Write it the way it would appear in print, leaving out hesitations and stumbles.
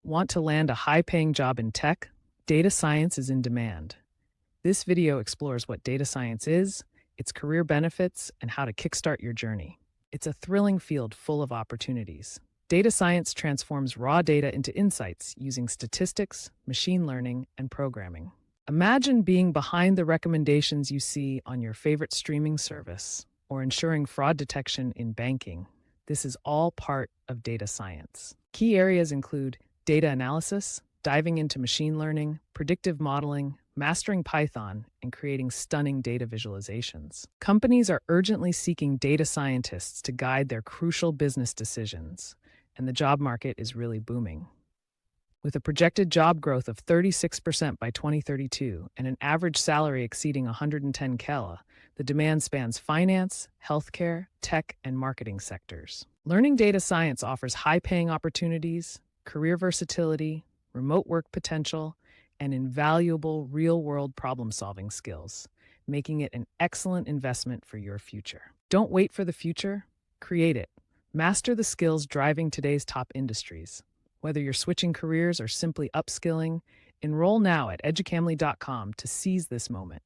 Want to land a high-paying job in tech? Data science is in demand. This video explores what data science is, its career benefits, and how to kickstart your journey. It's a thrilling field full of opportunities. Data science transforms raw data into insights using statistics, machine learning, and programming. Imagine being behind the recommendations you see on your favorite streaming service, or ensuring fraud detection in banking. This is all part of data science. Key areas include data analysis, diving into machine learning, predictive modeling, mastering Python, and creating stunning data visualizations. Companies are urgently seeking data scientists to guide their crucial business decisions, and the job market is really booming. With a projected job growth of 36% by 2032 and an average salary exceeding 110K, the demand spans finance, healthcare, tech, and marketing sectors. Learning data science offers high-paying opportunities, career versatility, remote work potential, and invaluable real-world problem-solving skills, making it an excellent investment for your future. Don't wait for the future, create it. Master the skills driving today's top industries. Whether you're switching careers or simply upskilling, enroll now at educamly.com to seize this moment.